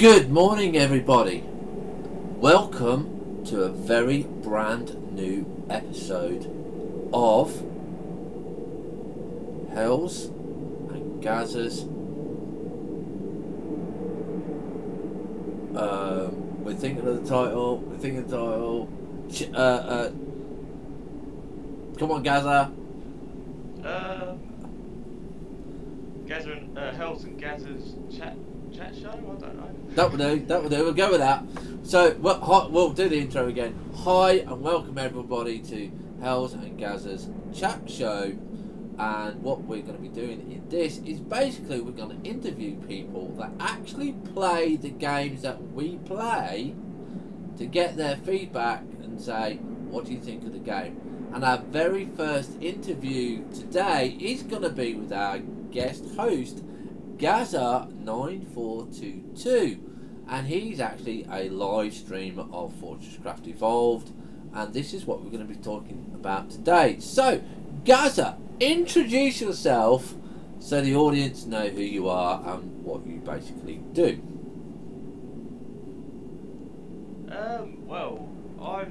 Good morning, everybody. Welcome to a very brand new episode of Hells and Gazza's. We're thinking of the title. Come on, Gazza. Gazza and Hells and Gazza's chat show. I don't know. That will do. We'll go with that. So we'll do the intro again. Hi and welcome everybody to Hells and Gazza's chat show. And what we're going to be doing in this is basically we're going to interview people that actually play the games that we play to get their feedback and say, what do you think of the game? And our very first interview today is going to be with our guest host, Gazza9422. And he's actually a live streamer of Fortresscraft Evolved. And this is what we're going to be talking about today. So, Gazza, introduce yourself so the audience know who you are and what you basically do. Well, I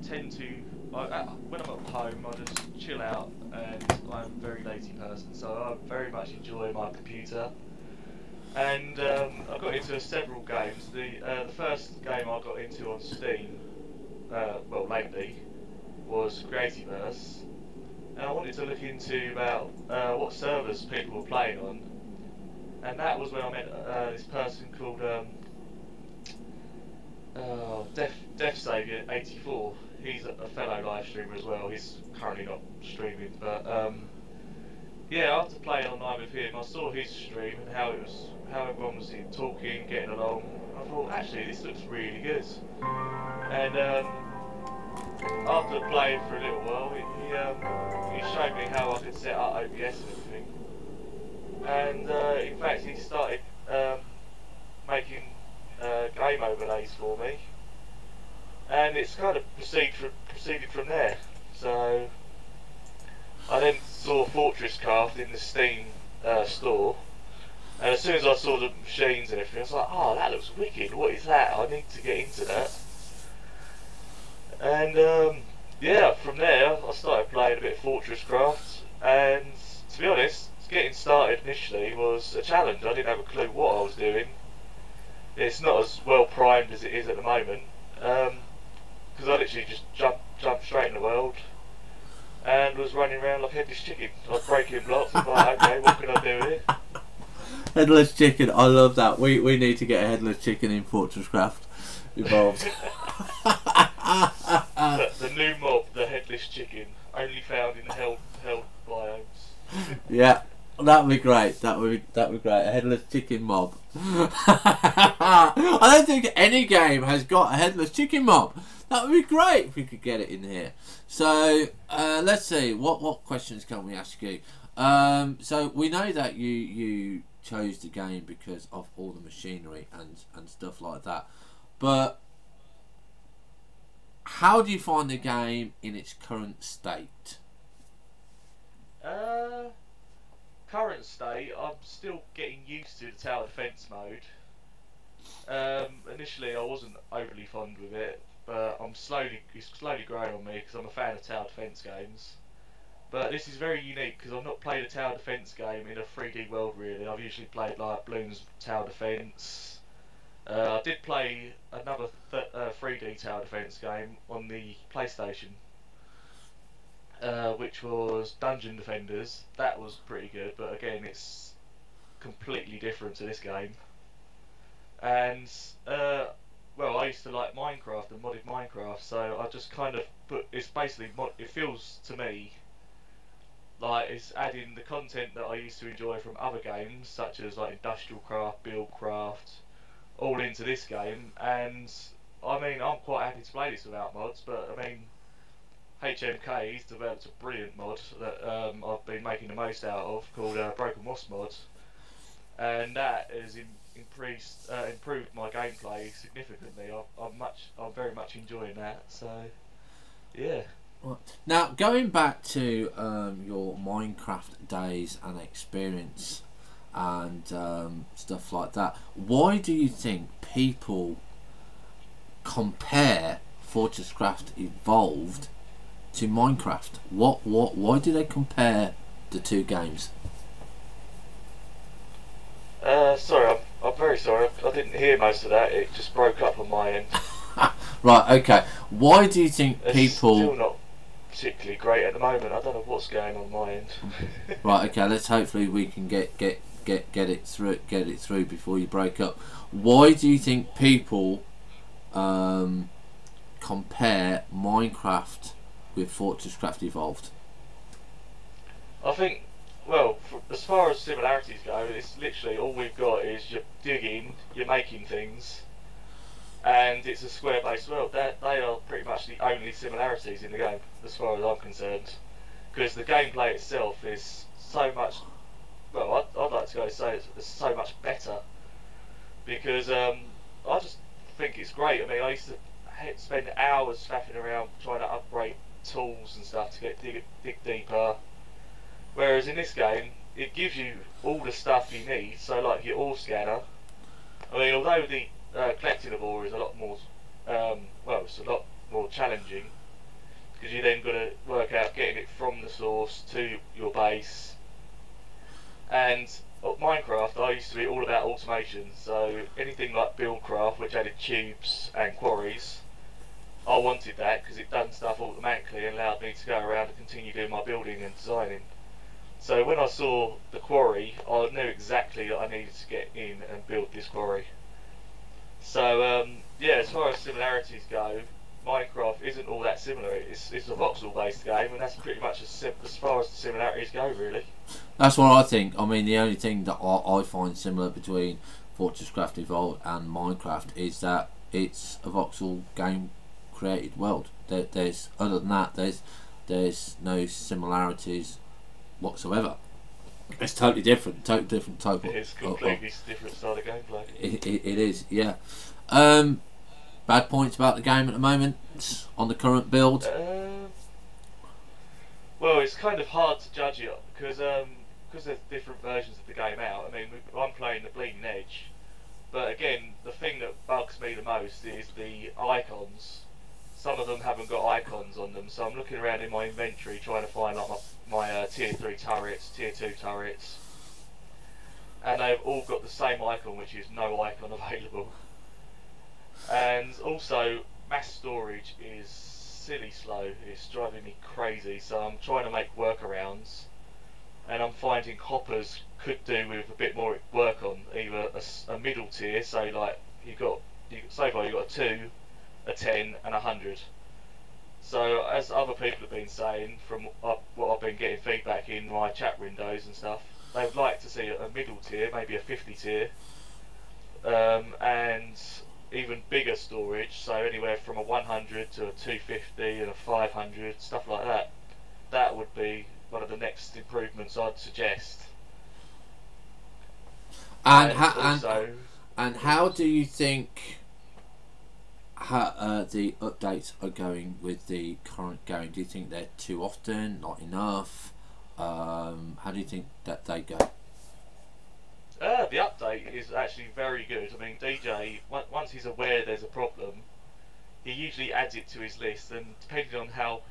tend to when I'm at home, I just chill out, and I'm a very lazy person, so I very much enjoy my computer. And I got into several games. The first game I got into on Steam, well lately, was Creativerse. And I wanted to look into about what servers people were playing on, and that was when I met this person called DeathSavior84. He's a fellow live streamer as well. He's currently not streaming, but yeah, after playing online with him, I saw his stream and how everyone was talking, getting along. I thought, actually, this looks really good. And after playing for a little while, he showed me how I could set up OBS and everything. And in fact, he started making game overlays for me, and it's kind of proceeded from there. So I then saw Fortresscraft in the Steam store, and as soon as I saw the machines and everything, I was like, oh, that looks wicked, what is that? I need to get into that. And yeah, from there I started playing a bit of Fortresscraft, and to be honest, getting started initially was a challenge. I didn't have a clue what I was doing. It's not as well primed as it is at the moment, because I literally just jumped straight in the world and was running around like a headless chicken. I was breaking blocks and like, okay, what can I do here? Headless chicken, I love that. We need to get a headless chicken in Fortresscraft Evolved. The new mob, the headless chicken, only found in hell biomes. Yeah, that'd be great. That would be great. A headless chicken mob. I don't think any game has got a headless chicken mob. That would be great if we could get it in here. So let's see. What questions can we ask you? So we know that you chose the game because of all the machinery and stuff like that. But how do you find the game in its current state? Current state, I'm still getting used to the tower defense mode. Initially, I wasn't overly fond with it, but it's slowly growing on me because I'm a fan of tower defense games. But this is very unique because I've not played a tower defense game in a 3D world really. I've usually played like Bloons Tower Defense. I did play another 3D tower defense game on the PlayStation, which was Dungeon Defenders. That was pretty good, but again, it's completely different to this game. And well, I used to like Minecraft and modded Minecraft, so I just kind of it's basically it feels to me like it's adding the content that I used to enjoy from other games, such as like Industrial Craft, Buildcraft, all into this game. And I mean, I'm quite happy to play this without mods, but I mean, HMK's developed a brilliant mod that I've been making the most out of, called Broken Wasp mod, and that has improved my gameplay significantly. I'm very much enjoying that. So yeah. Now, going back to your Minecraft days and experience, and stuff like that. Why do you think people compare Fortresscraft Evolved to Minecraft? Why do they compare the two games? Sorry, I'm very sorry. I didn't hear most of that. It just broke up on my end. Right, okay. Why do you think It's people... still not particularly great at the moment. I don't know what's going on my end. Right, okay. Let's hopefully we can get it through before you break up. Why do you think people compare Minecraft with Fortresscraft Evolved? I think, well, as far as similarities go, it's literally all we've got is you're digging, you're making things, and it's a square-based world. They are pretty much the only similarities in the game, as far as I'm concerned. Because the gameplay itself is so much, well, I'd like to go say it's so much better. Because I just think it's great. I mean, I used to spend hours faffing around trying to upgrade tools and stuff to dig deeper. Whereas in this game, it gives you all the stuff you need. So like your ore scanner. I mean, although the collecting of ore is a lot more, well, it's a lot more challenging because you then got to work out getting it from the source to your base. And at Minecraft, I used to be all about automation. So anything like Buildcraft, which added tubes and quarries, I wanted that because it done stuff automatically and allowed me to go around and continue doing my building and designing. So when I saw the quarry, I knew exactly that I needed to get in and build this quarry. So yeah, as far as similarities go, Minecraft isn't all that similar. It's a voxel-based game, and that's pretty much as far as the similarities go, really. That's what I think. I mean, the only thing that I find similar between Fortresscraft Evolved and Minecraft is that it's a voxel game created world. There's other than that, there's no similarities whatsoever. It's totally different, type of. It's completely different style of gameplay. It is, yeah. Bad points about the game at the moment on the current build. Well, it's kind of hard to judge it because there's different versions of the game out. I mean, I'm playing the Bleeding Edge, but again, the thing that bugs me the most is the icons. Some of them haven't got icons on them, so I'm looking around in my inventory trying to find like my tier 3 turrets, tier 2 turrets, and they've all got the same icon, which is no icon available. And also, mass storage is silly slow. It's driving me crazy, so I'm trying to make workarounds, and I'm finding hoppers could do with a bit more work on, either a middle tier, so like so far you've got a 2, a 10 and a 100. So as other people have been saying, from what I've been getting feedback in my chat windows and stuff, they would like to see a middle tier, maybe a 50 tier, and even bigger storage, so anywhere from a 100 to a 250 and a 500, stuff like that. That would be one of the next improvements I'd suggest. And how do you think the updates are going with the current game? Do you think they're too often, not enough? How do you think that they go? The update is actually very good. I mean, DJ, once he's aware there's a problem, he usually adds it to his list, and depending on how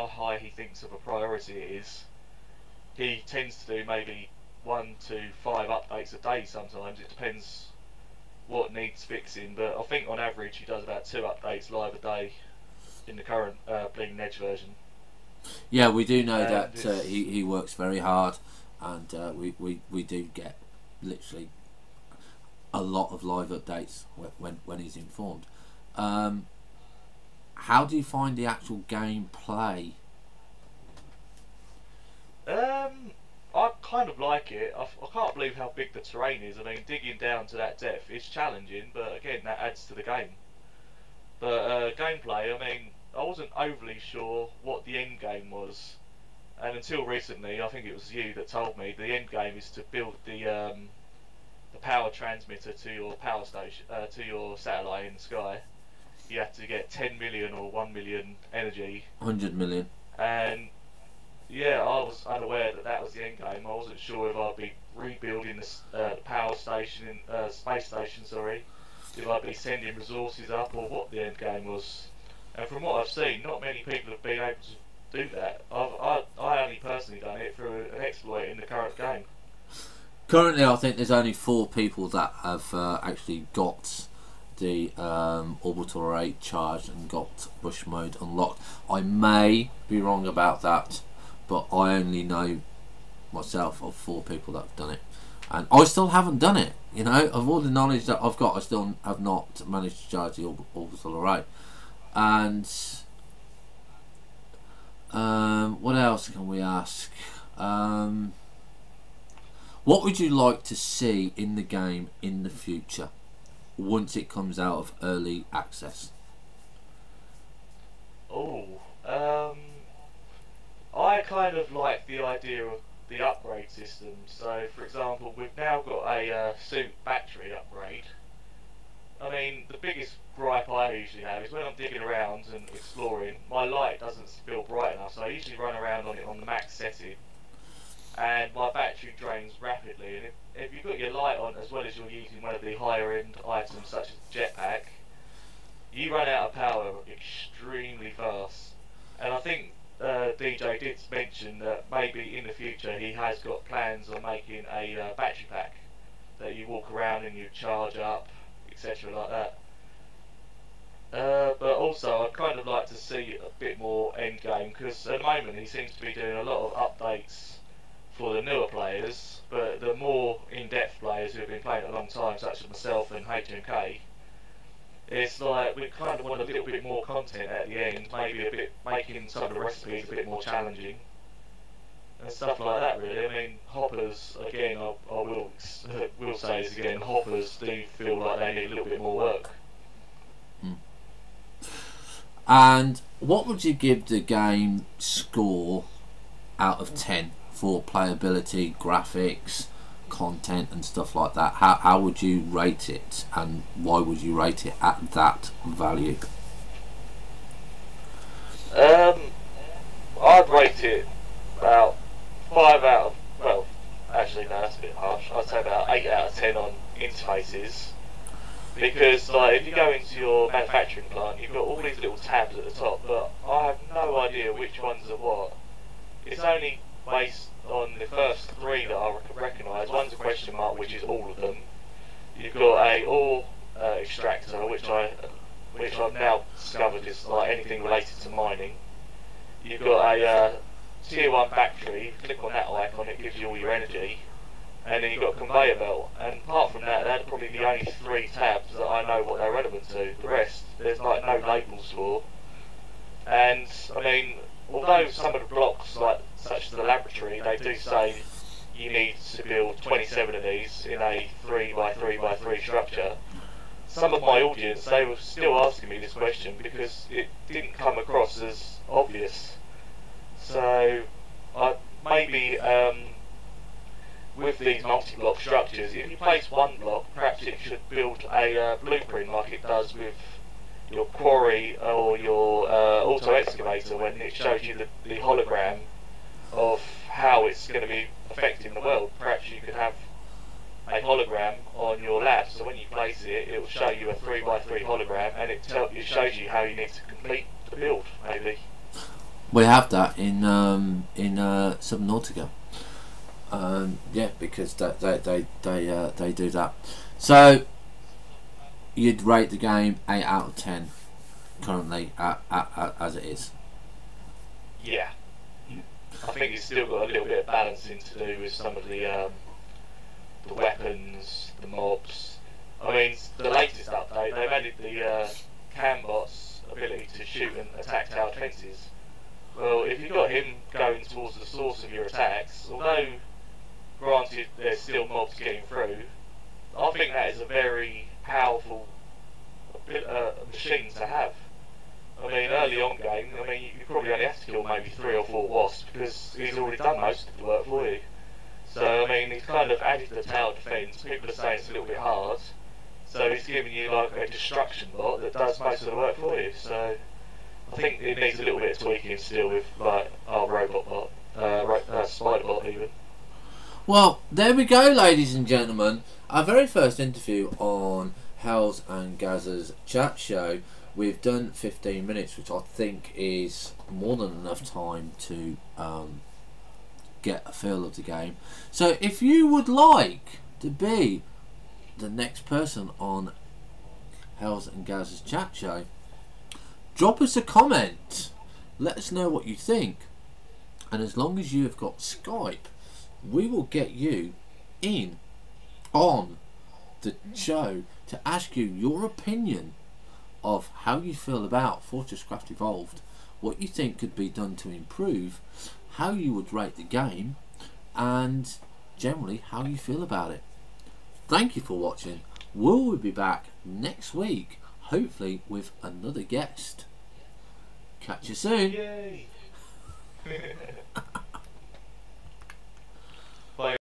high he thinks of a priority it is, he tends to do maybe 1 to 5 updates a day sometimes. It depends what needs fixing, but I think on average he does about 2 updates live a day in the current Bleeding Edge version. Yeah, we do know that he works very hard, and we do get literally a lot of live updates when he's informed. How do you find the actual gameplay? I kind of like it. I can't believe how big the terrain is. I mean, digging down to that depth is challenging, but again, that adds to the game. But gameplay, I mean, I wasn't overly sure what the end game was, and until recently, I think it was you that told me the end game is to build the power transmitter to your power station, to your satellite in the sky. You have to get 10 million or 1 million energy. 100 million. And yeah, I was unaware that that was the end game. I wasn't sure if I'd be rebuilding the power station, space station, sorry, if I'd be sending resources up or what the end game was. And from what I've seen, not many people have been able to do that. I only personally done it through an exploit in the current game. Currently, I think there's only 4 people that have actually got the orbital array charged and got bush mode unlocked. I may be wrong about that, but I only know myself of 4 people that have done it, and I still haven't done it. You know, of all the knowledge that I've got, I still have not managed to charge the orbital array. And what else can we ask? What would you like to see in the game in the future once it comes out of early access? Oh, I kind of like the idea of the upgrade system. So, for example, we've now got a suit battery upgrade. I mean, the biggest gripe I usually have is when I'm digging around and exploring, my light doesn't feel bright enough, so I usually run around on it on the max setting, and my battery drains rapidly. And if you've got your light on as well as you're using one of the higher end items such as jetpack, you run out of power extremely fast. And I think DJ did mention that maybe in the future he has got plans on making a battery pack that you walk around and you charge up, etc. like that. But also I'd kind of like to see a bit more end game, because at the moment he seems to be doing a lot of updates for the newer players, but the more in-depth players who have been playing it a long time, such as myself and HMK, it's like we kind of want a little bit more content at the end, maybe a bit making some of the recipes a bit more challenging and stuff like that. Really, I mean, hoppers again. I will say this again. Hoppers do feel like they need a little bit more work. And what would you give the game score out of 10 for playability, graphics, content and stuff like that? How would you rate it, and why would you rate it at that value? I'd rate it about 5 out of, well, actually no, that's a bit harsh. I'd say about 8 out of 10 on interfaces, because like if you go into your manufacturing plant, you've got all these little tabs at the top, but I have no idea which ones are what. It's only based on the first 3 that I recognise. One's a question mark, which is all of them. You've got a ore extractor, which I've now discovered is like anything related to mining. You've got a tier 1 factory. Click on that icon, it gives you all your energy. And then you've got a conveyor belt. And apart from that, they're probably the only 3 tabs that I know what they're relevant to. The rest, there's like no labels for. And I mean, although some of the blocks, like such as the laboratory, they do say you need to build 27 of these in a 3x3x3 structure, some of my audience, they were still asking me this question because it didn't come across as obvious. So maybe with these multi-block structures, if you place one block, perhaps it should build a blueprint like it does with your quarry or your auto excavator, when it shows you the hologram of how it's going to be affecting the world. Perhaps you could have a hologram on your lab, so when you place it, it will show you a 3x3 hologram, and it shows you how you need to complete the build. Maybe we have that in Subnautica. Yeah, because they do that. So you'd rate the game 8 out of 10 currently as it is. Yeah, I think it's still got a little bit of balancing to do with some of the weapons, the mobs. I mean, the latest update, they've added the Cambot's ability to shoot and attack tower defences. Well, if you've got him going towards the source of your attacks, although granted there's still mobs getting through, I think that is a very powerful machine to have. I mean, early on game, I mean, you probably only have to kill maybe 3 or 4 wasps because he's already done most of the work for you. So, I mean, he's kind of added the tower defence. People are saying it's a little bit hard. So he's giving you like a destruction bot that does most of the work for you. So I think it needs a little bit of tweaking still with like our robot bot. Spiderbot even. Well, there we go, ladies and gentlemen. Our very first interview on Hells and Gazza's chat show. We've done 15 minutes, which I think is more than enough time to get a feel of the game. So if you would like to be the next person on Hells and Gazza's chat show, drop us a comment. Let us know what you think. And as long as you have got Skype, we will get you in on the show to ask you your opinion of how you feel about Fortress Craft Evolved, what you think could be done to improve, how you would rate the game, and generally how you feel about it. Thank you for watching. We'll be back next week, hopefully with another guest. Catch you soon. Yay!